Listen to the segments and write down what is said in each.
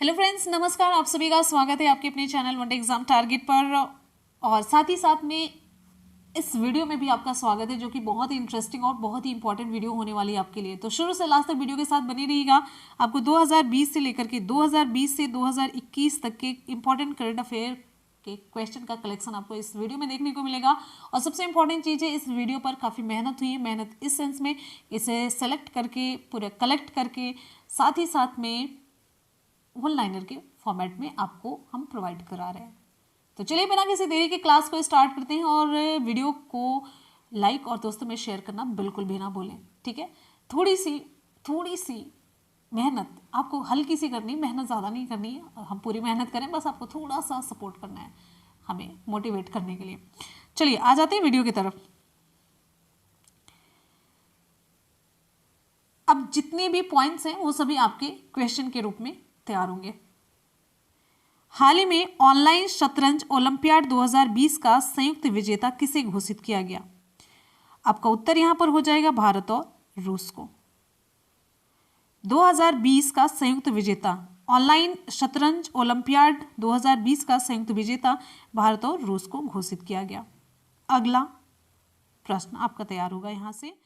Hello friends, नमस्कार। आप सभी का स्वागत है आपके अपने चैनल वनडे एग्जाम टारगेट पर। और साथ ही साथ में इस वीडियो में भी आपका स्वागत है, जो कि बहुत ही इंटरेस्टिंग और बहुत ही इंपॉर्टेंट वीडियो होने वाली है आपके लिए। तो शुरू से लास्ट तक वीडियो के साथ बने रहिएगा। आपको 2020 से लेकर के 2020 से 2021 तक के इंपॉर्टेंट करंट अफेयर के क्वेश्चन का कलेक्शन आपको इस वीडियो में देखने को मिलेगा। और सबसे इंपॉर्टेंट चीज़ है, इस वीडियो पर काफ़ी मेहनत हुई है। मेहनत इस सेंस में, इसे सेलेक्ट करके पूरे कलेक्ट करके साथ ही साथ में वन लाइनर के फॉर्मेट में आपको हम प्रोवाइड करा रहे हैं। तो चलिए बिना किसी देरी के क्लास को स्टार्ट करते हैं। और वीडियो को लाइक और दोस्तों में शेयर करना बिल्कुल भी ना भूलें, ठीक है। थोड़ी सी मेहनत आपको हल्की सी करनी, मेहनत ज़्यादा नहीं करनी है। हम पूरी मेहनत करें, बस आपको थोड़ा सा सपोर्ट करना है हमें मोटिवेट करने के लिए। चलिए आ जाते हैं वीडियो की तरफ। अब जितने भी पॉइंट्स हैं वो सभी आपके क्वेश्चन के रूप में तैयार होंगे। हाल ही में ऑनलाइन शतरंज ओलंपियाड 2020 का संयुक्त विजेता किसे घोषित किया गया? आपका उत्तर यहां पर हो जाएगा भारत और रूस को। 2020 का संयुक्त विजेता, ऑनलाइन शतरंज ओलंपियाड 2020 का संयुक्त विजेता भारत और रूस को घोषित किया गया। अगला प्रश्न आपका तैयार होगा यहां से।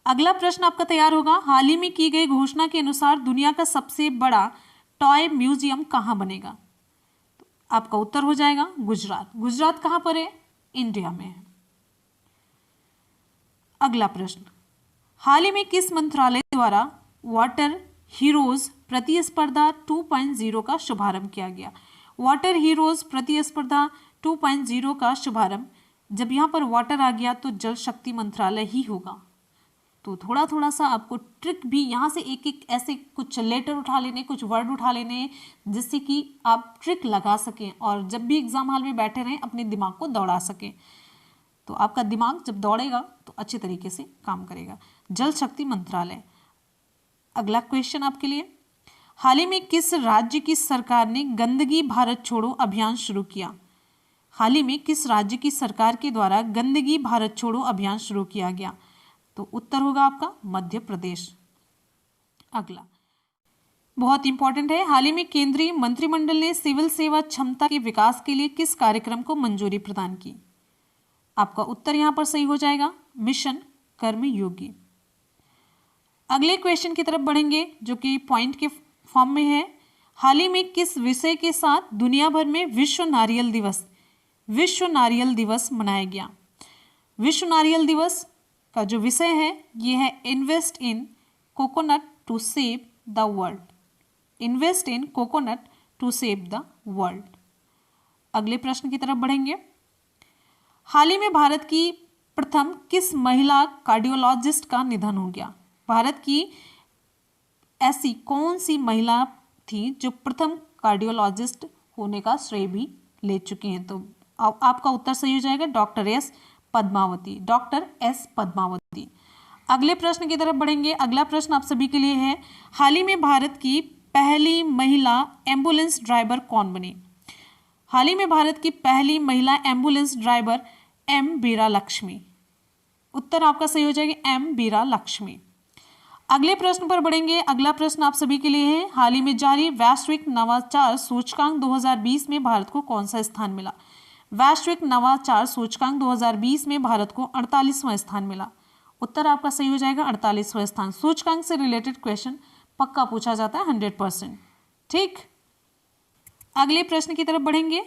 अगला प्रश्न आपका तैयार होगा। हाल ही में की गई घोषणा के अनुसार दुनिया का सबसे बड़ा टॉय म्यूजियम कहां बनेगा? तो आपका उत्तर हो जाएगा गुजरात। गुजरात कहां पर है? इंडिया में है। अगला प्रश्न, हाल ही में किस मंत्रालय द्वारा वाटर हीरोज प्रतिस्पर्धा 2.0 का शुभारंभ किया गया? वाटर हीरोज प्रतिस्पर्धा 2.0 का शुभारंभ, जब यहां पर वाटर आ गया तो जल शक्ति मंत्रालय ही होगा। तो थोड़ा थोड़ा सा आपको ट्रिक भी यहाँ से एक एक ऐसे कुछ लेटर उठा लेने, कुछ वर्ड उठा लेने, जिससे कि आप ट्रिक लगा सकें और जब भी एग्जाम हॉल में बैठे रहें अपने दिमाग को दौड़ा सकें। तो आपका दिमाग जब दौड़ेगा तो अच्छे तरीके से काम करेगा। जल शक्ति मंत्रालय। अगला क्वेश्चन आपके लिए, हाल ही में किस राज्य की सरकार ने गंदगी भारत छोड़ो अभियान शुरू किया? हाल ही में किस राज्य की सरकार के द्वारा गंदगी भारत छोड़ो अभियान शुरू किया गया? तो उत्तर होगा आपका मध्य प्रदेश। अगला बहुत इंपॉर्टेंट है। हाल ही में केंद्रीय मंत्रिमंडल ने सिविल सेवा क्षमता के विकास के लिए किस कार्यक्रम को मंजूरी प्रदान की? आपका उत्तर यहां पर सही हो जाएगा मिशन कर्मयोगी। अगले क्वेश्चन की तरफ बढ़ेंगे, जो कि पॉइंट के फॉर्म में है। हाल ही में किस विषय के साथ दुनिया भर में विश्व नारियल दिवस मनाया गया? विश्व नारियल दिवस का जो विषय है ये है invest in coconut to save the world. Invest in coconut to save the world. अगले प्रश्न की तरफ बढ़ेंगे। हाल ही में भारत की प्रथम किस महिला कार्डियोलॉजिस्ट का निधन हो गया? भारत की ऐसी कौन सी महिला थी जो प्रथम कार्डियोलॉजिस्ट होने का श्रेय भी ले चुकी हैं? तो आपका उत्तर सही हो जाएगा डॉक्टर एस पद्मावती। अगले प्रश्न की तरफ बढ़ेंगे। अगला प्रश्न आप सभी के लिए है। हाल ही में भारत की पहली महिला एम्बुलेंस ड्राइवर कौन बनी? हाल ही में भारत की पहली महिला एम्बुलेंस ड्राइवर एम बीरा लक्ष्मी। उत्तर आपका सही हो जाएगा एम बीरा लक्ष्मी। अगले प्रश्न पर बढ़ेंगे। अगला प्रश्न आप सभी के लिए है। हाल ही में जारी वैश्विक नवाचार सूचकांक 2020 में भारत को कौन सा स्थान मिला? वैश्विक नवाचार सूचकांक 2020 में भारत को 48वां स्थान मिला। उत्तर आपका सही हो जाएगा 48वां स्थान। सूचकांक से रिलेटेड क्वेश्चन पक्का पूछा जाता है 100%, ठीक। अगले प्रश्न की तरफ बढ़ेंगे।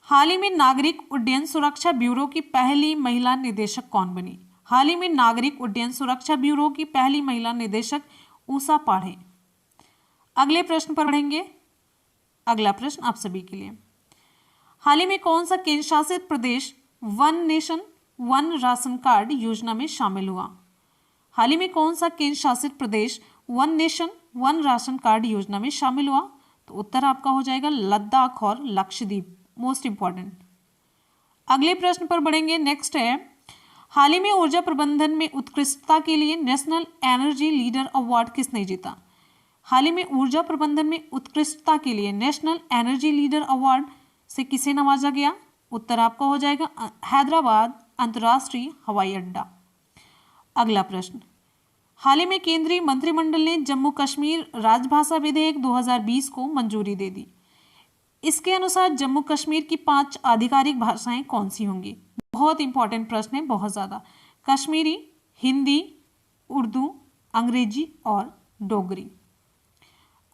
हाल ही में नागरिक उड्डयन सुरक्षा ब्यूरो की पहली महिला निदेशक कौन बनी? हाल ही में नागरिक उड्डयन सुरक्षा ब्यूरो की पहली महिला निदेशक ऊषा पाढ़े। अगले प्रश्न पर बढ़ेंगे। अगला प्रश्न आप सभी के लिए, हाल ही में कौन सा केंद्र शासित प्रदेश one nation one ration card योजना में शामिल हुआ? हाल ही में कौन सा केंद्र शासित प्रदेश one nation one ration card योजना में शामिल हुआ? तो उत्तर आपका हो जाएगा लद्दाख और लक्षद्वीप, मोस्ट इंपॉर्टेंट। अगले प्रश्न पर बढ़ेंगे। नेक्स्ट है, हाल ही में ऊर्जा प्रबंधन में उत्कृष्टता के लिए नेशनल एनर्जी लीडर अवार्ड किसने जीता? हाल ही में ऊर्जा प्रबंधन में उत्कृष्टता के लिए नेशनल एनर्जी लीडर अवार्ड से किसे नवाजा गया? उत्तर आपका हो जाएगा हैदराबाद अंतर्राष्ट्रीय हवाई अड्डा। अगला प्रश्न, हाल ही में केंद्रीय मंत्रिमंडल ने जम्मू कश्मीर राजभाषा विधेयक 2020 को मंजूरी दे दी। इसके अनुसार जम्मू कश्मीर की 5 आधिकारिक भाषाएं कौन सी होंगी? बहुत इंपॉर्टेंट प्रश्न है, बहुत ज्यादा। कश्मीरी, हिंदी, उर्दू, अंग्रेजी और डोगरी।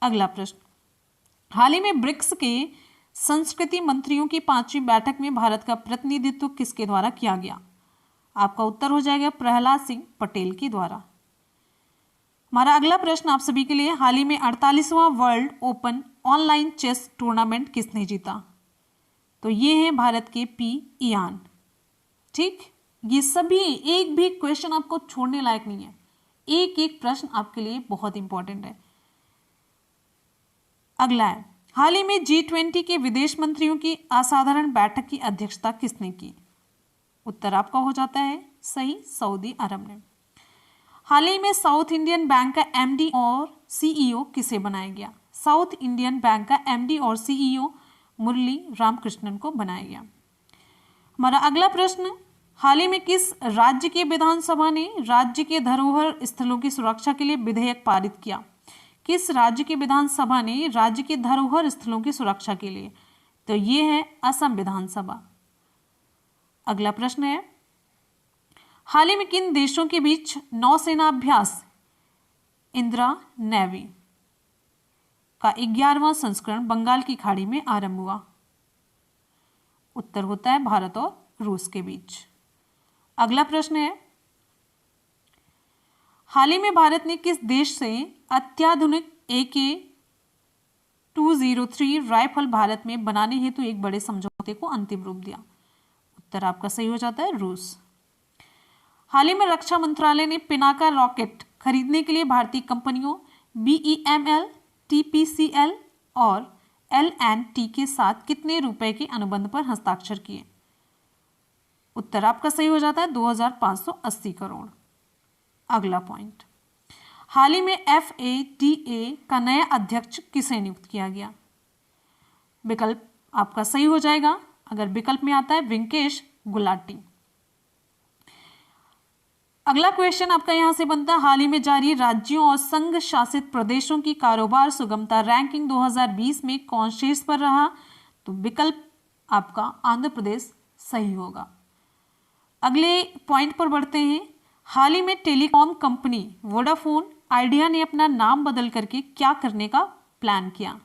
अगला प्रश्न, हाल ही में ब्रिक्स के संस्कृति मंत्रियों की 5वीं बैठक में भारत का प्रतिनिधित्व किसके द्वारा किया गया? आपका उत्तर हो जाएगा प्रहलाद सिंह पटेल के द्वारा। हमारा अगला प्रश्न आप सभी के लिए, हाल ही में 48वां world open online chess tournament किसने जीता? तो ये है भारत के पी इयान। ठीक, ये सभी एक भी क्वेश्चन आपको छोड़ने लायक नहीं है, एक एक प्रश्न आपके लिए बहुत इंपॉर्टेंट है। अगला है, हाल ही में G20 के विदेश मंत्रियों की असाधारण बैठक की अध्यक्षता किसने की? उत्तर आपका हो जाता है सही, सऊदी अरब ने। हाल ही में साउथ इंडियन बैंक का एमडी और सीईओ किसे बनाया गया? साउथ इंडियन बैंक का एमडी और सीईओ मुरली रामकृष्णन को बनाया गया। हमारा अगला प्रश्न, हाल ही में किस राज्य की विधानसभा ने राज्य के धरोहर स्थलों की सुरक्षा के लिए विधेयक पारित किया? किस राज्य की विधानसभा ने राज्य के धरोहर स्थलों की सुरक्षा के लिए? तो ये है असम विधानसभा। अगला प्रश्न है, हाल ही में किन देशों के बीच नौसेना अभ्यास इंदिरा नेवी का 11वां संस्करण बंगाल की खाड़ी में आरंभ हुआ? उत्तर होता है भारत और रूस के बीच। अगला प्रश्न है, हाल ही में भारत ने किस देश से अत्याधुनिक AK-203 राइफल भारत में बनाने हेतु एक बड़े समझौते को अंतिम रूप दिया? उत्तर आपका सही हो जाता है रूस। हाल ही में रक्षा मंत्रालय ने पिनाका रॉकेट खरीदने के लिए भारतीय कंपनियों BEML, TPCL और L&T के साथ कितने रुपए के अनुबंध पर हस्ताक्षर किए? उत्तर आपका सही हो जाता है 2580 करोड़। अगला पॉइंट, हाल ही में FADA का नया अध्यक्ष किसे नियुक्त किया गया? विकल्प आपका सही हो जाएगा, अगर विकल्प में आता है वेंकटेश गुलाटी। अगला क्वेश्चन आपका यहां से बनता है, हाल ही में जारी राज्यों और संघ शासित प्रदेशों की कारोबार सुगमता रैंकिंग 2020 में कौन शीर्ष पर रहा? तो विकल्प आपका आंध्र प्रदेश सही होगा। अगले पॉइंट पर बढ़ते हैं, हाल ही में टेलीकॉम कंपनी वोडाफोन आइडिया ने अपना नाम बदल करके क्या करने का प्लान किया?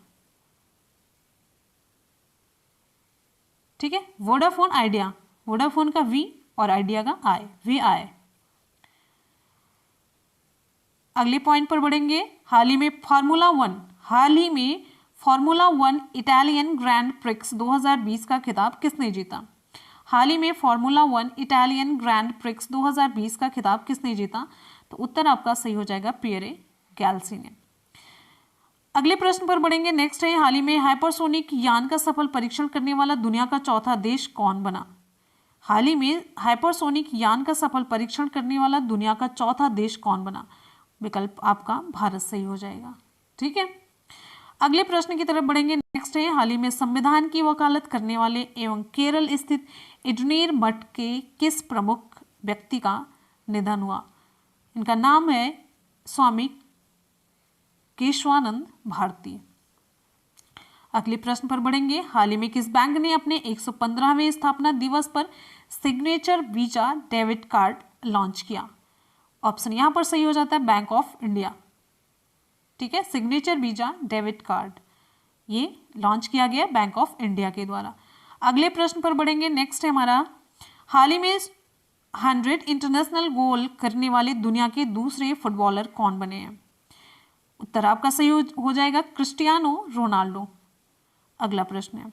ठीक है, वोडाफोन आइडिया, वोडाफोन का वी और आइडिया का आई, वी आई। अगले पॉइंट पर बढ़ेंगे, हाल ही में formula one Italian grand prix 2020 का खिताब किसने जीता? हाल ही में formula one Italian grand prix 2020 का खिताब किसने जीता? तो उत्तर आपका सही हो जाएगा पियरे गैल्सी ने। अगले प्रश्न पर बढ़ेंगे, नेक्स्ट है, हाल ही में हाइपरसोनिक यान का सफल परीक्षण करने वाला दुनिया का चौथा देश कौन बना? हाल ही में हाइपरसोनिक यान का सफल परीक्षण करने वाला दुनिया का चौथा देश कौन बना? विकल्प आपका भारत सही हो जाएगा। ठीक है, अगले प्रश्न की तरफ बढ़ेंगे, नेक्स्ट है, हाल ही में संविधान की वकालत करने वाले एवं केरल स्थित इडनेर मठ के किस प्रमुख व्यक्ति का निधन हुआ? इनका नाम है स्वामी केशवानंद भारती। अगले प्रश्न पर बढ़ेंगे, हाल ही में किस बैंक ने अपने 115वें स्थापना दिवस पर signature visa debit card launch किया? ऑप्शन यहां पर सही हो जाता है बैंक ऑफ इंडिया। ठीक है, सिग्नेचर वीजा डेबिट कार्ड ये लॉन्च किया गया बैंक ऑफ इंडिया के द्वारा। अगले प्रश्न पर बढ़ेंगे, नेक्स्ट है हमारा, हाल ही में 100 इंटरनेशनल गोल करने वाले दुनिया के दूसरे फुटबॉलर कौन बने हैं? उत्तर आपका सही हो जाएगा क्रिस्टियानो रोनाल्डो। अगला प्रश्न है,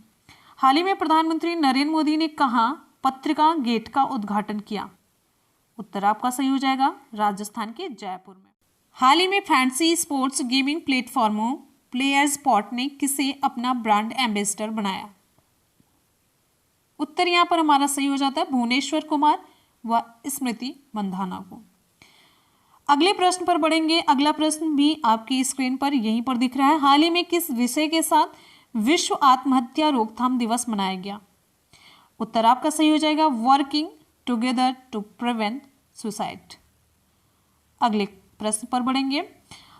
हाल ही में प्रधानमंत्री नरेंद्र मोदी ने कहां पत्रिका गेट का उद्घाटन किया? उत्तर आपका सही हो जाएगा राजस्थान के जयपुर में। हाल ही में फैंसी स्पोर्ट्स गेमिंग प्लेटफॉर्मों प्लेयर्स स्पॉट ने किसे अपना ब्रांड एम्बेसडर बनाया? उत्तर यहां पर हमारा सही हो जाता है भुवनेश्वर कुमार व स्मृति मंधाना को। अगले प्रश्न पर बढ़ेंगे, अगला प्रश्न भी आपकी स्क्रीन पर यहीं पर दिख रहा है, हाल ही में किस विषय के साथ विश्व आत्महत्या रोकथाम दिवस मनाया गया? उत्तर आपका सही हो जाएगा working together to prevent suicide. अगले प्रश्न पर बढ़ेंगे।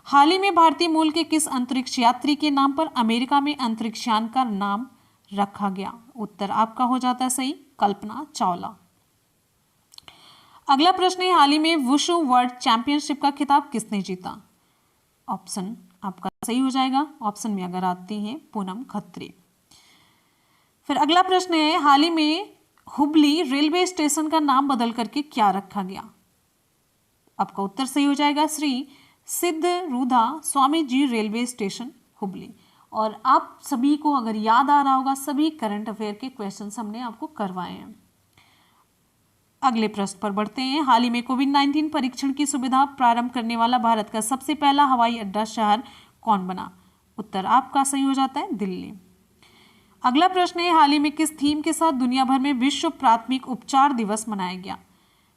हाल ही में भारतीय मूल के किस अंतरिक्ष यात्री के नाम पर अमेरिका में अंतरिक्षयान का नाम रखा गया? उत्तर आपका हो जाता है सही, कल्पना चावला। अगला प्रश्न है, हाल ही में वुशु वर्ल्ड चैंपियनशिप का खिताब किसने जीता? ऑप्शन आपका सही हो जाएगा, ऑप्शन में अगर आती हैं पूनम खत्री। फिर अगला प्रश्न है, हाल ही में हुबली रेलवे स्टेशन का नाम बदल करके क्या रखा गया? आपका उत्तर सही हो जाएगा, श्री सिद्धरूधा स्वामी जी रेलवे स्टेशन हुबली। और आप सभी को अगर याद आ रहा होगा, सभी करंट अफेयर के क्वेश्चंस हमने आपको करवाए हैं। अगले प्रश्न पर बढ़ते हैं, हाल ही में कोविड-19 परीक्षण की सुविधा प्रारंभ करने वाला भारत का सबसे पहला हवाई अड्डा शहर कौन बना? उत्तर आपका सही हो जाता है, दिल्ली। अगला प्रश्न है, हाल ही में किस थीम के साथ दुनिया भर में विश्व प्राथमिक उपचार दिवस मनाया गया?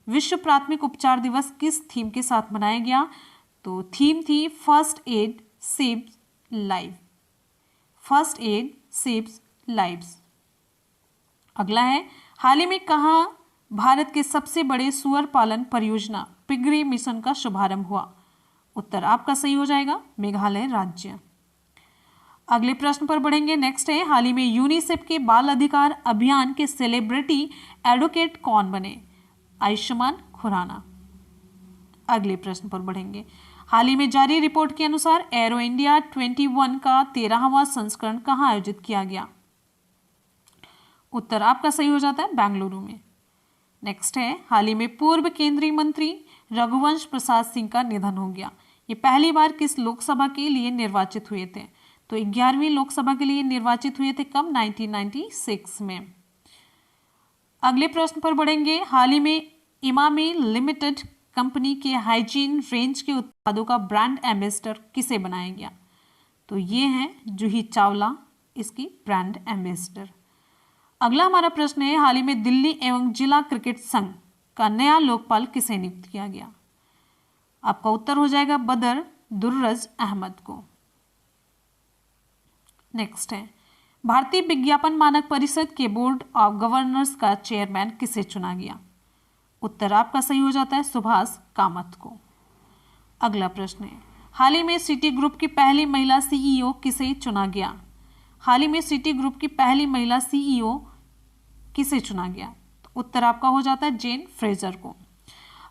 विश्व प्राथमिक उपचार दिवस किस थीम के साथ मनाया गया? तो थीम थी first aid saves life, first aid saves lives. अगला है, हाल ही में कहाँ भारत के सबसे बड़े सुअर पालन परियोजना पिगरी मिशन का शुभारंभ हुआ? उत्तर आपका सही हो जाएगा, मेघालय राज्य। अगले प्रश्न पर बढ़ेंगे। नेक्स्ट है, हाल ही में यूनिसेफ के बाल अधिकार अभियान के सेलिब्रिटी एडवोकेट कौन बने? आयुष्मान खुराना। अगले प्रश्न पर बढ़ेंगे, हाल ही में जारी रिपोर्ट के अनुसार एरो इंडिया 21 का 13वां संस्करण कहां आयोजित किया गया? उत्तर आपका सही हो जाता है, बेंगलुरु में। नेक्स्ट है, हाल ही में पूर्व केंद्रीय मंत्री रघुवंश प्रसाद सिंह का निधन हो गया। ये पहली बार किस लोकसभा के लिए निर्वाचित हुए थे? तो 11वीं लोकसभा के लिए निर्वाचित हुए थे, कब? 1996 में। अगले प्रश्न पर बढ़ेंगे, हाल ही में इमामी लिमिटेड कंपनी के हाइजीन रेंज के उत्पादों का ब्रांड एम्बेसडर किसे बनाया गया? तो ये हैं जूही चावला, इसकी ब्रांड एम्बेसडर। अगला हमारा प्रश्न है, हाल ही में दिल्ली एवं जिला क्रिकेट संघ का नया लोकपाल किसे नियुक्त किया गया? आपका उत्तर हो जाएगा बदर दुर्रज अहमद को। नेक्स्ट है, भारतीय विज्ञापन मानक परिषद के बोर्ड ऑफ गवर्नर्स का चेयरमैन किसे चुना गया? उत्तर आपका सही हो जाता है, सुभाष कामत को। अगला प्रश्न है, हाल ही में सिटी ग्रुप की पहली महिला सीईओ किसे चुना गया? हाल ही में सिटी ग्रुप की पहली महिला सीईओ किसे चुना गया? तो उत्तर आपका हो जाता है जेन फ्रेजर को।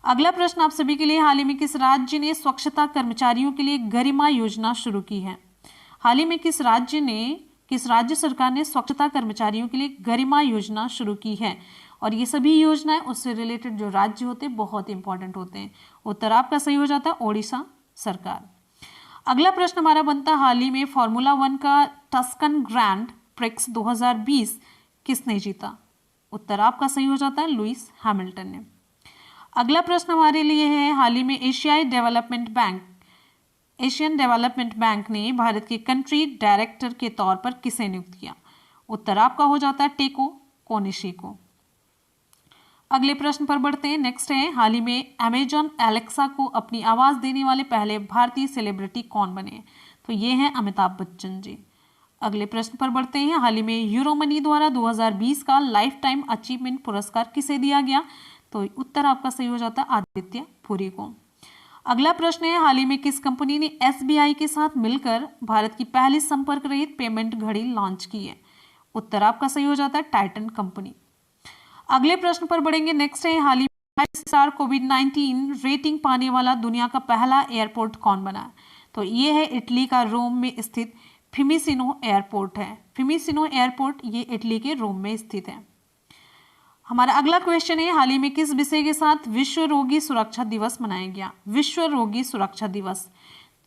अगला प्रश्न आप सभी के लिए, हाल ही में किस राज्य ने स्वच्छता कर्मचारियों के लिए गरिमा योजना शुरू की है? हाल ही में किस राज्य सरकार ने स्वच्छता कर्मचारियों के लिए गरिमा योजना शुरू की है? और ये सभी योजनाएं उससे रिलेटेड जो राज्य होते हैं बहुत इंपॉर्टेंट होते हैं। उत्तर आपका सही हो जाता है, ओडिशा सरकार। अगला प्रश्न हमारा बनता है, हाल ही में फॉर्मूला 1 का टस्कन ग्रैंड प्रिक्स 2020 किसने जीता? उत्तर आपका सही हो जाता है, लुइस हैमिल्टन ने। अगला प्रश्न हमारे लिए है, हाल ही में एशियन डेवलपमेंट बैंक ने भारत के कंट्री डायरेक्टर के तौर पर किसे नियुक्त किया? उत्तर आपका हो जाता है टेको कोनिशी को। अगले प्रश्न पर बढ़ते हैं। नेक्स्ट है, हाल ही में अमेजॉन एलेक्सा को अपनी आवाज देने वाले पहले भारतीय सेलिब्रिटी कौन बने? तो ये हैं अमिताभ बच्चन जी। अगले प्रश्न पर बढ़ते हैं, हाल ही में यूरोमनी द्वारा 2020 का लाइफ टाइम अचीवमेंट पुरस्कार किसे दिया गया? तो उत्तर आपका सही हो जाता है आदित्य पुरी को। अगला प्रश्न है, हाल ही में किस कंपनी ने एसबीआई के साथ मिलकर भारत की पहली संपर्क रहित पेमेंट घड़ी लॉन्च की है? उत्तर आपका सही हो जाता है टाइटन कंपनी। अगले प्रश्न पर बढ़ेंगे। नेक्स्ट है, हाल ही में 5 स्टार कोविड-19 रेटिंग पाने वाला दुनिया का पहला एयरपोर्ट कौन बना? तो ये है इटली का रोम में स्थित फिमिसिनो एयरपोर्ट है। फिमिसिनो एयरपोर्ट ये इटली के रोम में स्थित है। हमारा अगला क्वेश्चन है, हाल ही में किस विषय के साथ विश्व रोगी सुरक्षा दिवस मनाया गया? विश्व रोगी सुरक्षा दिवस,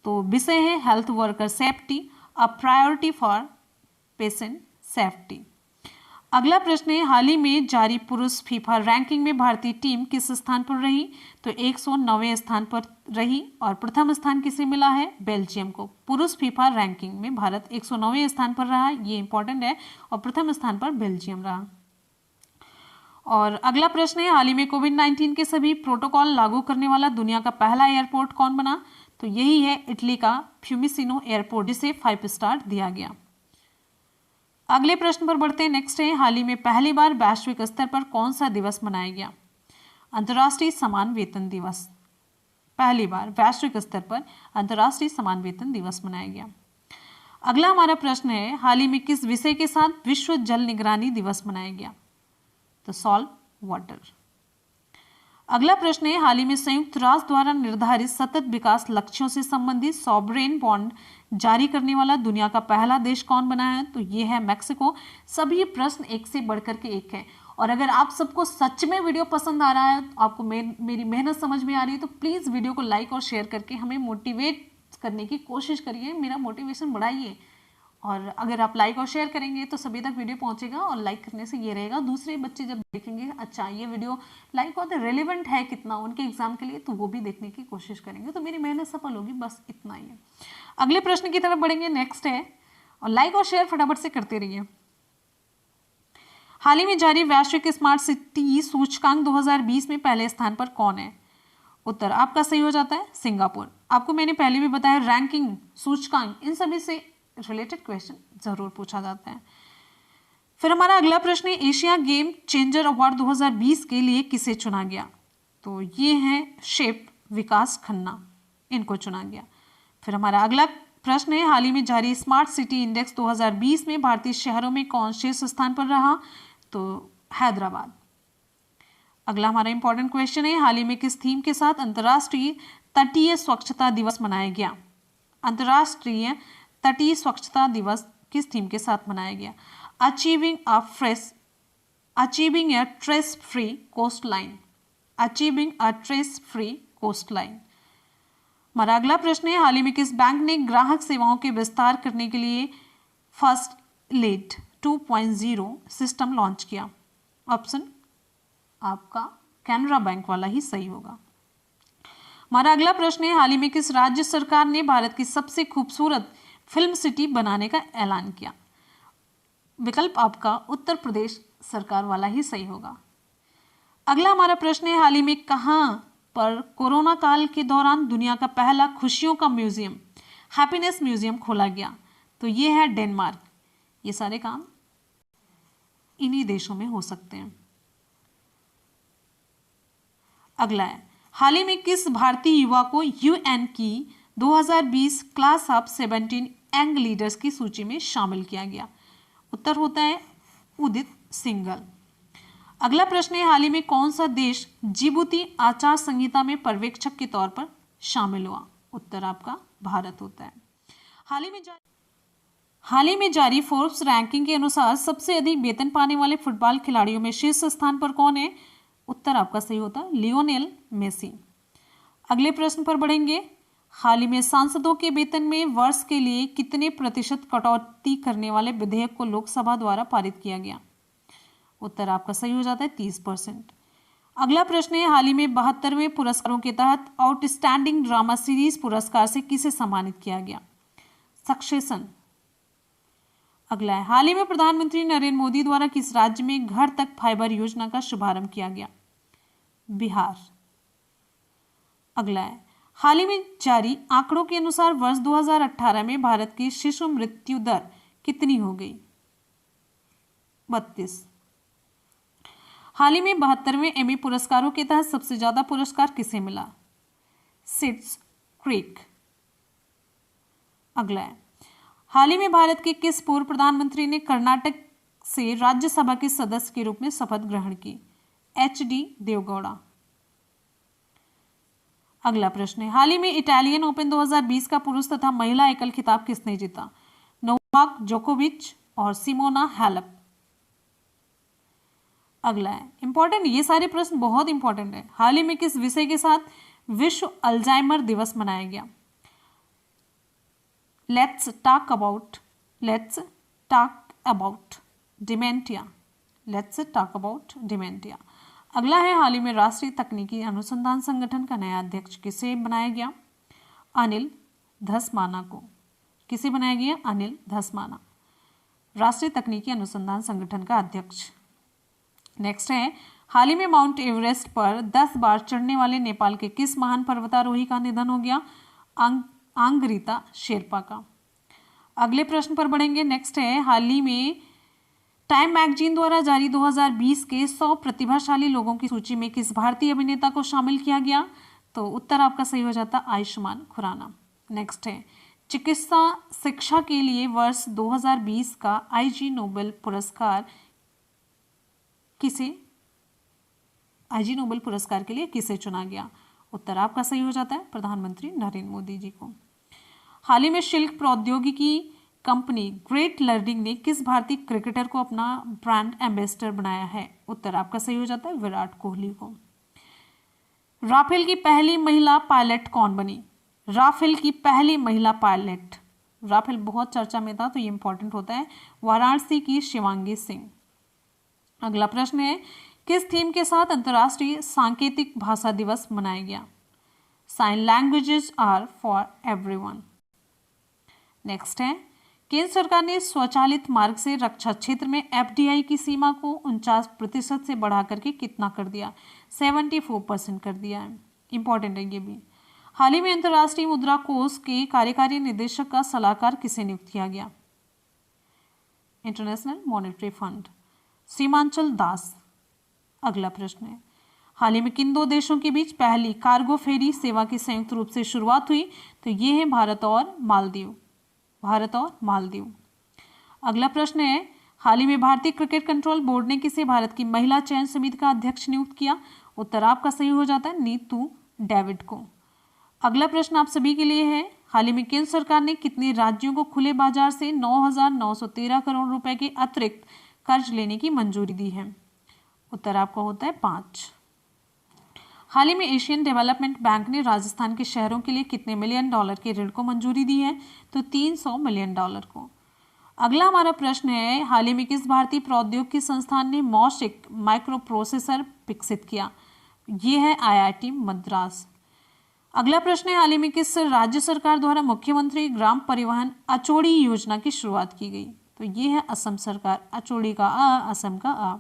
तो विषय है health worker safety, a priority for patient safety. अगला प्रश्न है, हाल ही में जारी पुरुष फीफा रैंकिंग में भारतीय टीम किस स्थान पर रही? तो 109वें स्थान पर रही और प्रथम स्थान किसे मिला है? बेल्जियम को। पुरुष फीफा रैंकिंग में भारत 109वें स्थान पर रहा, ये इंपॉर्टेंट है, और प्रथम स्थान पर बेल्जियम रहा। और अगला प्रश्न है, हाल ही में कोविड-19 के सभी प्रोटोकॉल लागू करने वाला दुनिया का पहला एयरपोर्ट कौन बना? तो यही है इटली का फ्यूमिसिनो एयरपोर्ट, जिसे 5 स्टार दिया गया। अगले प्रश्न पर बढ़ते हैं। नेक्स्ट है, हाल ही में पहली बार वैश्विक स्तर पर कौन सा दिवस मनाया गया? अंतर्राष्ट्रीय समान वेतन दिवस। पहली बार वैश्विक स्तर पर अंतर्राष्ट्रीय समान वेतन दिवस मनाया गया। अगला हमारा प्रश्न है, हाल ही में किस विषय के साथ विश्व जल निगरानी दिवस मनाया गया? तो सॉल्व वाटर। अगला प्रश्न है, हाल ही में संयुक्त राष्ट्र द्वारा निर्धारित सतत विकास लक्ष्यों से संबंधित सॉवरेन बॉन्ड जारी करने वाला दुनिया का पहला देश कौन बना है? तो ये है मैक्सिको। सभी प्रश्न एक से बढ़कर के एक है, और अगर आप सबको सच में वीडियो पसंद आ रहा है, आपको मेरी मेहनत समझ में आ रही है, तो प्लीज़ वीडियो को लाइक और शेयर करके हमें मोटिवेट करने की कोशिश करिए, मेरा मोटिवेशन बढ़ाइए। और अगर आप लाइक और शेयर करेंगे तो सभी तक वीडियो पहुंचेगा, और लाइक करने से ये रहेगा दूसरे बच्चे जब देखेंगे अच्छा ये वीडियो लाइक और रेलेवेंट है कितना उनके एग्जाम के लिए, तो वो भी देखने की कोशिश करेंगे, तो मेरी मेहनत सफल होगी। बस इतना ही है। अगले प्रश्न की तरफ बढ़ेंगे। नेक्स्ट है, और लाइक और शेयर फटाफट से करते रहिए। हाल ही में जारी वैश्विक स्मार्ट सिटी सूचकांक 2020 में पहले स्थान पर कौन है? उत्तर आपका सही हो जाता है सिंगापुर। आपको मैंने पहले भी बताया, रैंकिंग, सूचकांक, इन सभी से रिलेटेड क्वेश्चन जरूर पूछा जाता है। फिर हमारा अगला प्रश्न है, एशिया गेम चेंजर अवार्ड 2020 के लिए किसे चुना गया? तो ये हैं शेफ विकास खन्ना, इनको चुना गया। फिर हमारा अगला प्रश्न है, हाल ही में जारी स्मार्ट सिटी इंडेक्स 2020 में भारतीय शहरों में कौन शीर्ष स्थान पर रहा? तो हैदराबाद। अगला हमारा इंपॉर्टेंट क्वेश्चन है, हाल ही में किस थीम के साथ अंतर्राष्ट्रीय तटीय स्वच्छता दिवस मनाया गया? अंतर्राष्ट्रीय तटीय स्वच्छता दिवस किस थीम के साथ मनाया गया? Achieving a trash free coastline. Achieving a trash free coastline. हमारा अगला प्रश्न है, हाल ही में किस बैंक ने ग्राहक सेवाओं के विस्तार करने के लिए फर्स्ट लेट 2.0 सिस्टम लॉन्च किया? ऑप्शन आपका कैनरा बैंक वाला ही सही होगा। हमारा अगला प्रश्न है, हाल ही में किस राज्य सरकार ने भारत की सबसे खूबसूरत फिल्म सिटी बनाने का ऐलान किया? विकल्प आपका उत्तर प्रदेश सरकार वाला ही सही होगा। अगला हमारा प्रश्न है, हाल ही में कहां पर कोरोना काल के दौरान दुनिया का पहला खुशियों का म्यूजियम, हैप्पीनेस म्यूजियम खोला गया? तो ये है डेनमार्क। ये सारे काम इन्हीं देशों में हो सकते हैं। अगला है, हाल ही में किस भारतीय युवा को यूएन की 2020 क्लास ऑफ 17 यंग लीडर्स की सूची में शामिल किया गया? उत्तर होता है उदित सिंघल। अगला प्रश्न है, हाल ही में कौन सा देश जिबूती आचार संहिता में पर्यवेक्षक के तौर पर शामिल हुआ? उत्तर आपका भारत होता है। हाल ही में जारी फोर्ब्स रैंकिंग के अनुसार सबसे अधिक वेतन पाने वाले फुटबॉल खिलाड़ियों में शीर्ष स्थान पर कौन है? उत्तर आपका सही होता है लियोनेल मेसी। अगले प्रश्न पर बढ़ेंगे, हाल ही में सांसदों के वेतन में वर्ष के लिए कितने प्रतिशत कटौती करने वाले विधेयक को लोकसभा द्वारा पारित किया गया? उत्तर आपका सही हो जाता है 30%। अगला प्रश्न है, हाल ही में 72वें पुरस्कारों के तहत आउटस्टैंडिंग ड्रामा सीरीज पुरस्कार से किसे सम्मानित किया गया? सक्सेशन। अगला है, हाल ही में प्रधानमंत्री नरेंद्र मोदी द्वारा किस राज्य में घर तक फाइबर योजना का शुभारंभ किया गया? बिहार। अगला है, हाल ही में जारी आंकड़ों के अनुसार वर्ष 2018 में भारत की शिशु मृत्यु दर कितनी हो गई? 32। हाल ही में 72वें एमी पुरस्कारों के तहत सबसे ज्यादा पुरस्कार किसे मिला? Schitt's Creek. अगला है, हाल ही में भारत के किस पूर्व प्रधानमंत्री ने कर्नाटक से राज्यसभा के सदस्य के रूप में शपथ ग्रहण की? एच.डी. देवगौड़ा। अगला प्रश्न है, हाल ही में इटालियन ओपन 2020 का पुरुष तथा महिला एकल खिताब किसने जीता? नोवाक जोकोविच और सिमोना हालेप। अगला है इंपॉर्टेंट, ये सारे प्रश्न बहुत इंपॉर्टेंट है। हाल ही में किस विषय के साथ विश्व अल्जाइमर दिवस मनाया गया? Let's talk about dementia. Let's talk about dementia. अगला है, हाल ही में राष्ट्रीय तकनीकी अनुसंधान संगठन का नया अध्यक्ष किसे बनाया गया? अनिल धस्माना को। किसे बनाया गया? अनिल धस्माना, राष्ट्रीय तकनीकी अनुसंधान संगठन का अध्यक्ष। नेक्स्ट है, हाल ही में माउंट एवरेस्ट पर 10 बार चढ़ने वाले नेपाल के किस महान पर्वतारोही का निधन हो गया? आंगरीता शेरपा का। अगले प्रश्न पर बढ़ेंगे। नेक्स्ट है, हाल ही में टाइम मैगजीन द्वारा जारी 2020 के 100 प्रतिभाशाली लोगों की सूची में किस भारतीय अभिनेता को शामिल किया गया? तो उत्तर आपका सही हो जाता आयुष्मान खुराना। नेक्स्ट है, चिकित्सा शिक्षा के लिए वर्ष 2020 का आईजी नोबेल पुरस्कार के लिए किसे चुना गया? उत्तर आपका सही हो जाता है प्रधानमंत्री नरेंद्र मोदी जी को। हाल ही में शिल्प प्रौद्योगिकी कंपनी ग्रेट लर्निंग ने किस भारतीय क्रिकेटर को अपना ब्रांड एम्बेसडर बनाया है? उत्तर आपका सही हो जाता है विराट कोहली को। राफेल की पहली महिला पायलट कौन बनी? राफेल की पहली महिला पायलट, राफेल बहुत चर्चा में था तो ये इंपॉर्टेंट होता है, वाराणसी की शिवांगी सिंह। अगला प्रश्न है, किस थीम के साथ अंतर्राष्ट्रीय सांकेतिक भाषा दिवस मनाया गया? Sign languages are for everyone. Next है, केंद्र सरकार ने स्वचालित मार्ग से रक्षा क्षेत्र में एफडीआई की सीमा को 49% से बढ़ा करके कितना कर दिया? 74% कर दिया है। इंपॉर्टेंट है ये भी। हाल ही में अंतर्राष्ट्रीय मुद्रा कोष के कार्यकारी निदेशक का सलाहकार किसे नियुक्त किया गया? इंटरनेशनल मॉनेटरी फंड, सीमांचल दास। अगला प्रश्न है, हाल ही में किन दो देशों के बीच पहली कार्गो फेरी सेवा की संयुक्त रूप से शुरुआत हुई? तो ये है भारत और मालदीव। अगला प्रश्न है, हाल ही में भारतीय क्रिकेट कंट्रोल बोर्ड ने किसे भारत की महिला चयन समिति का अध्यक्ष नियुक्त किया? उत्तर आपका सही हो जाता है नीतू डेविड को। अगला प्रश्न आप सभी के लिए है, हाल ही में केंद्र सरकार ने कितने राज्यों को खुले बाजार से 9,913 करोड़ रुपए के अतिरिक्त कर्ज लेने की मंजूरी दी है? उत्तर आपका होता है 5। हाल ही में एशियन डेवलपमेंट बैंक ने राजस्थान के शहरों के लिए कितने मिलियन डॉलर के ऋण को मंजूरी दी है? तो 300 मिलियन डॉलर को। अगला हमारा प्रश्न है, हाल ही में किस भारतीय प्रौद्योगिकी संस्थान ने मॉसिक माइक्रो प्रोसेसर विकसित किया? ये है आईआईटी मद्रास। अगला प्रश्न है, हाल ही में किस राज्य सरकार द्वारा मुख्यमंत्री ग्राम परिवहन अचोड़ी योजना की शुरुआत की गई? तो ये है असम सरकार, अचोड़ी का अ, असम का अ।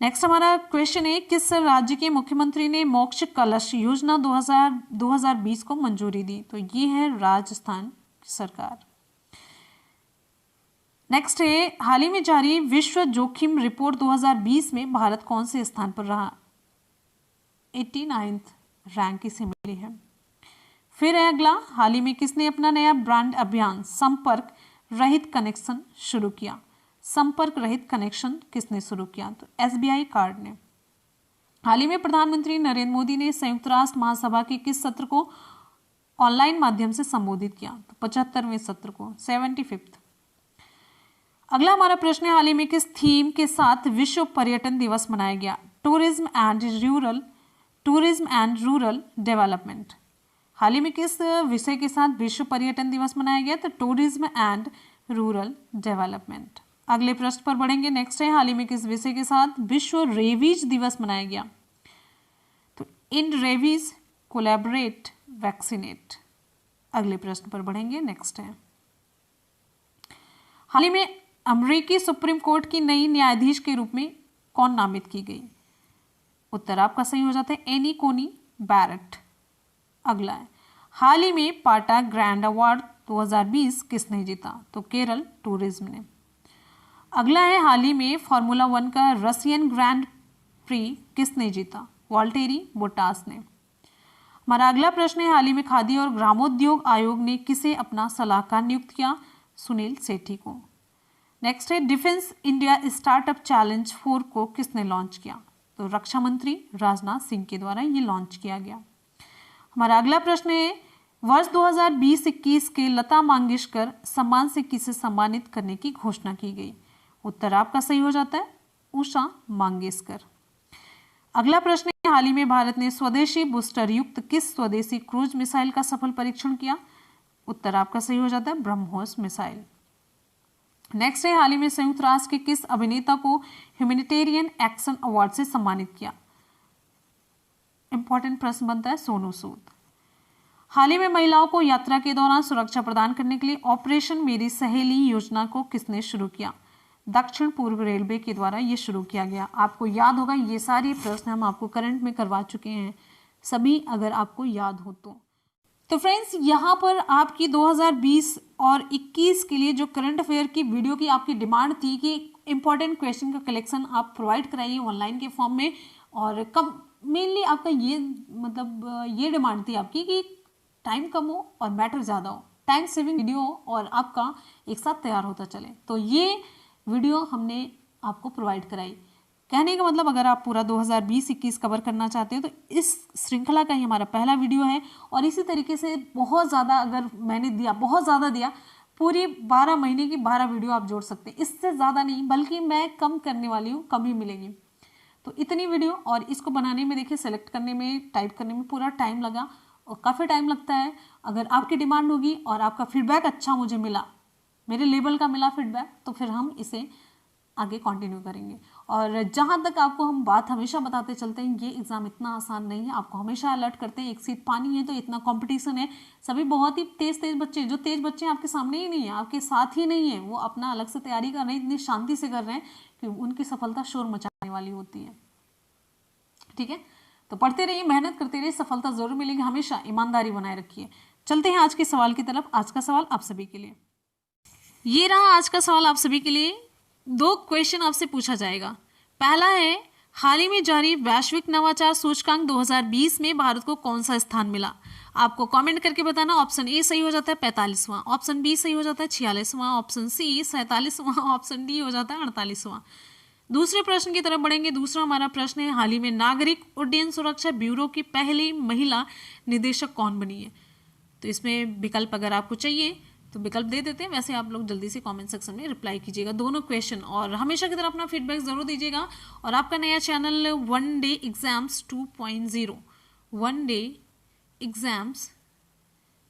नेक्स्ट हमारा क्वेश्चन है, किस राज्य के मुख्यमंत्री ने मोक्ष कलश योजना 2020 को मंजूरी दी? तो ये है राजस्थान सरकार। नेक्स्ट है, हाल ही में जारी विश्व जोखिम रिपोर्ट 2020 में भारत कौन से स्थान पर रहा? 89th रैंक इसे मिली है। फिर है अगला, हाल ही में किसने अपना नया ब्रांड अभियान संपर्क रहित कनेक्शन शुरू किया? संपर्क रहित कनेक्शन किसने शुरू किया? तो एसबीआई कार्ड ने। हाल ही में प्रधानमंत्री नरेंद्र मोदी ने संयुक्त राष्ट्र महासभा के किस सत्र को ऑनलाइन माध्यम से संबोधित किया? तो 75वें सत्र को, 75th। अगला हमारा प्रश्न है, हाल ही में किस थीम के साथ विश्व पर्यटन दिवस मनाया गया? Tourism and rural development. हाल ही में किस विषय के साथ विश्व पर्यटन दिवस मनाया गया? तो टूरिज्म एंड रूरल डेवलपमेंट। अगले प्रश्न पर बढ़ेंगे। नेक्स्ट है, हाल ही में किस विषय के साथ विश्व रेबीज दिवस मनाया गया? तो इन रेबीज कोलैबोरेट वैक्सीनेट। अगले प्रश्न पर बढ़ेंगे। नेक्स्ट है, हाल ही में अमेरिकी सुप्रीम कोर्ट की नई न्यायाधीश के रूप में कौन नामित की गई? उत्तर आपका सही हो जाता है एनी कोनी बैरेट। अगला है, हाल ही में पाटा ग्रैंड अवार्ड 2020 किसने जीता? तो केरल टूरिज्म ने। अगला है, हाल ही में फार्मूला 1 का रशियन ग्रैंड प्री किसने जीता? वाल्टेरी बोटास ने। हमारा अगला प्रश्न है, हाल ही में खादी और ग्रामोद्योग आयोग ने किसे अपना सलाहकार नियुक्त किया? सुनील सेठी को। नेक्स्ट है, डिफेंस इंडिया स्टार्टअप चैलेंज 4 को किसने लॉन्च किया? तो रक्षा मंत्री राजनाथ सिंह के द्वारा ये लॉन्च किया गया। हमारा अगला प्रश्न है, वर्ष 2020-21 के लता मंगेशकर सम्मान से किसे सम्मानित करने की घोषणा की गई? उत्तर आपका सही हो जाता है उषा मंगेशकर। अगला प्रश्न है, हाल ही में भारत ने स्वदेशी बूस्टर युक्त किस स्वदेशी क्रूज मिसाइल का सफल परीक्षण किया? उत्तर आपका सही हो जाता है ब्रह्मोस मिसाइल। नेक्स्ट है, हाल ही में संयुक्त राष्ट्र के किस अभिनेता को ह्यूमैनिटेरियन एक्शन अवार्ड से सम्मानित किया? इंपॉर्टेंट प्रश्न बनता है सोनू सूद। हाल ही में महिलाओं को यात्रा के दौरान सुरक्षा प्रदान करने के लिए ऑपरेशन मेरी सहेली योजना को किसने शुरू किया? दक्षिण पूर्व रेलवे के द्वारा ये शुरू किया गया। आपको याद होगा, ये सारे प्रश्न हम आपको करंट में करवा चुके हैं सभी, अगर आपको याद हो तो फ्रेंड्स, यहाँ पर आपकी 2020 और 21 के लिए जो करंट अफेयर की वीडियो की आपकी डिमांड थी कि इंपॉर्टेंट क्वेश्चन का कलेक्शन आप प्रोवाइड कराइए ऑनलाइन के फॉर्म में, और कब मेनली आपका ये मतलब ये डिमांड थी आपकी कि टाइम कम हो और मैटर ज़्यादा हो, टाइम सेविंग वीडियो हो और आपका एक साथ तैयार होता चले। तो ये वीडियो हमने आपको प्रोवाइड कराई। कहने का मतलब अगर आप पूरा 2020-21 कवर करना चाहते हो तो इस श्रृंखला का ही हमारा पहला वीडियो है। और इसी तरीके से बहुत ज़्यादा अगर मैंने दिया, बहुत ज़्यादा दिया, पूरी 12 महीने की 12 वीडियो आप जोड़ सकते हैं, इससे ज़्यादा नहीं, बल्कि मैं कम करने वाली हूँ, कम ही मिलेंगी। तो इतनी वीडियो, और इसको बनाने में देखिए सेलेक्ट करने में, टाइप करने में पूरा टाइम लगा और काफ़ी टाइम लगता है। अगर आपकी डिमांड होगी और आपका फीडबैक अच्छा मुझे मिला, मेरे लेवल का मिला फीडबैक, तो फिर हम इसे आगे कंटिन्यू करेंगे। और जहाँ तक आपको हम बात हमेशा बताते चलते हैं, ये एग्ज़ाम इतना आसान नहीं है, आपको हमेशा अलर्ट करते हैं। एक सीट पानी है तो इतना कंपटीशन है, सभी बहुत ही तेज बच्चे, जो तेज बच्चे आपके सामने ही नहीं है, आपके साथ ही नहीं है, वो अपना अलग से तैयारी कर रहे हैं, इतनी शांति से कर रहे हैं कि उनकी सफलता शोर मचाने वाली होती है। ठीक है, तो पढ़ते रहिए, मेहनत करते रहिए, सफलता जरूर मिलेगी। हमेशा ईमानदारी बनाए रखिए। चलते हैं आज के सवाल की तरफ। आज का सवाल आप सभी के लिए ये रहा। आज का सवाल आप सभी के लिए 2 क्वेश्चन आपसे पूछा जाएगा। पहला है, हाल ही में जारी वैश्विक नवाचार सूचकांक 2020 में भारत को कौन सा स्थान मिला? आपको कमेंट करके बताना। ऑप्शन ए सही हो जाता है 45वां, ऑप्शन बी सही हो जाता है 46वां, ऑप्शन सी 47वां, ऑप्शन डी हो जाता है 48वां। दूसरे प्रश्न की तरफ बढ़ेंगे। दूसरा हमारा प्रश्न है, हाल ही में नागरिक उड्डयन सुरक्षा ब्यूरो की पहली महिला निदेशक कौन बनी है? तो इसमें विकल्प अगर आपको चाहिए तो विकल्प दे देते हैं, वैसे आप लोग जल्दी से कमेंट सेक्शन में रिप्लाई कीजिएगा दोनों क्वेश्चन, और हमेशा की तरह अपना फीडबैक जरूर दीजिएगा। और आपका नया channel one day exams 2.0, one day exams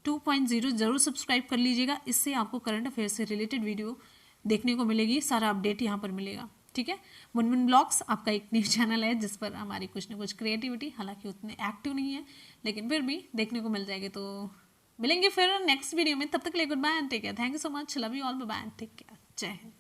2.0 जरूर सब्सक्राइब कर लीजिएगा। इससे आपको करंट अफेयर से रिलेटेड वीडियो देखने को मिलेगी, सारा अपडेट यहाँ पर मिलेगा। ठीक है, मुनमुन ब्लॉग्स आपका एक न्यू चैनल है जिस पर हमारी कुछ न कुछ क्रिएटिविटी, हालांकि उतने एक्टिव नहीं है लेकिन फिर भी देखने को मिल जाएगी। तो मिलेंगे फिर नेक्स्ट वीडियो में, तब तक के लिए good bye and take care. Thank you so much, love you all, bye bye and take care. Jai Hind.